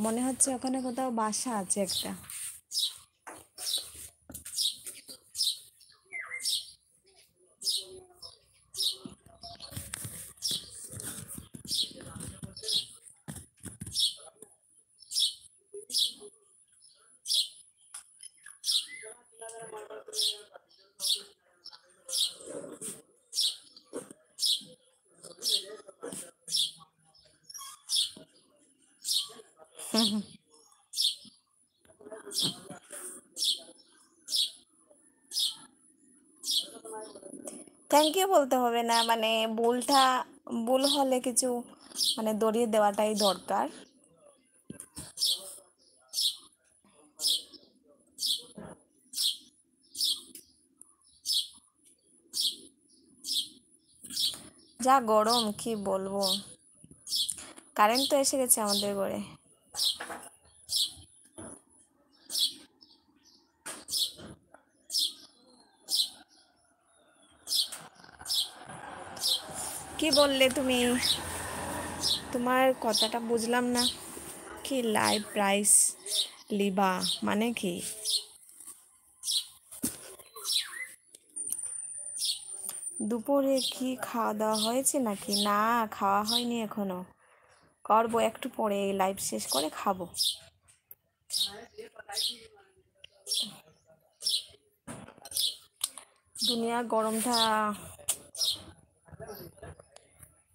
মনে হচ্ছে ওখানে কোথাও বাসা আছে একটা। থ্যাংক ইউ বলতে হবে না, মানে ভুল হলে কিছু মানে দড়িয়ে দেওয়াটাই দরকার। যা গরম কি বলবো, কারেন্ট তো এসে গেছে আমাদের ঘরে। কি বললে তুমি? তোমার কথাটা বুঝলাম না। কি লাইভ প্রাইস লিবা মানে কি? দুপুরে কি খাওয়া দাওয়া হয়েছে নাকি? না, খাওয়া হয়নি এখনো, করবো একটু পরে, এই লাইভ শেষ করে খাবো। দুনিয়ার গরমটা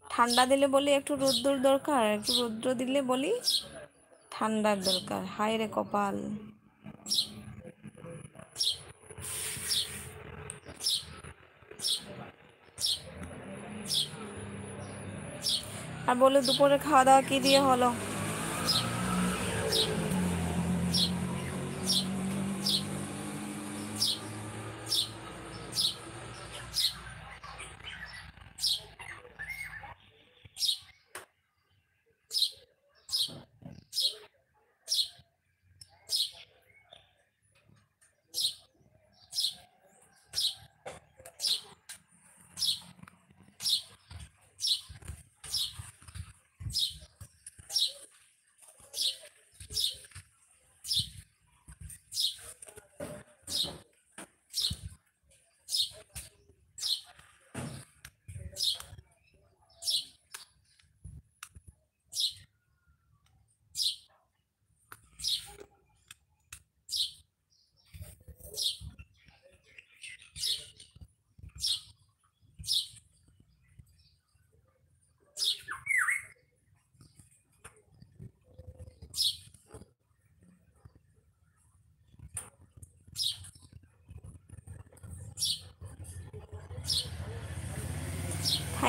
ঠান্ডা দিলে বলি একটু রোদ্দুর দরকার, একটু রৌদ্র দিলে বলি ঠান্ডার দরকার। হায় রে কপাল। আর বলে দুপুরে খাওয়া দাওয়া কি দিয়ে হলো?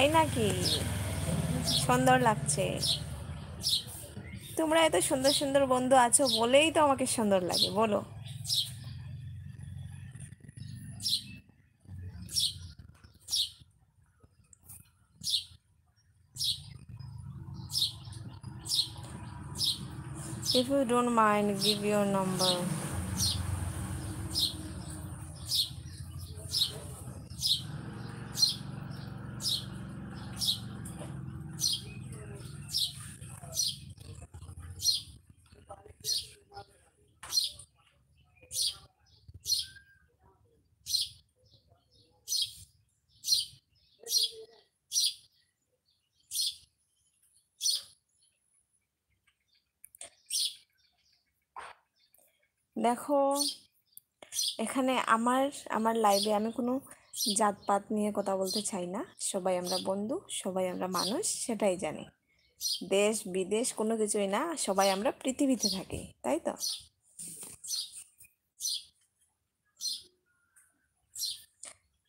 তাই নাকি? সুন্দর লাগছে। তোমরা এত সুন্দর সুন্দর বন্ধু আছো বলেই তো আমাকে সুন্দর লাগে, বলো। If you don't mind, give your number. দেখো, এখানে আমার আমার লাইভে আমি কোনো জাতপাত নিয়ে কথা বলতে চাই না। সবাই আমরা বন্ধু, সবাই আমরা মানুষ, সেটাই জানি। দেশ বিদেশ কোনো কিছুই না, সবাই আমরা পৃথিবীতে থাকি, তাই তো?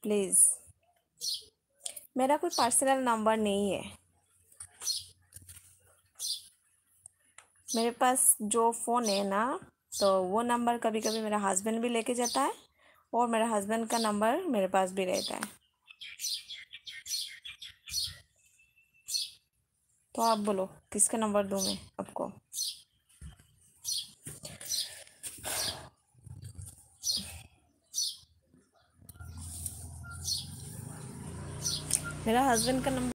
प्लीज़, मेरा कोई पर्सनल नंबर नहीं है। मेरे पास जो फ़ोन है ना, तो वो नंबर कभी कभी मेरा हस्बैंड भी लेके जाता है, और मेरा हस्बैंड का नंबर मेरे पास भी रहता है। तो आप बोलो किसका नंबर दूँ मैं आपको? मेरा हस्बैंड का नंबर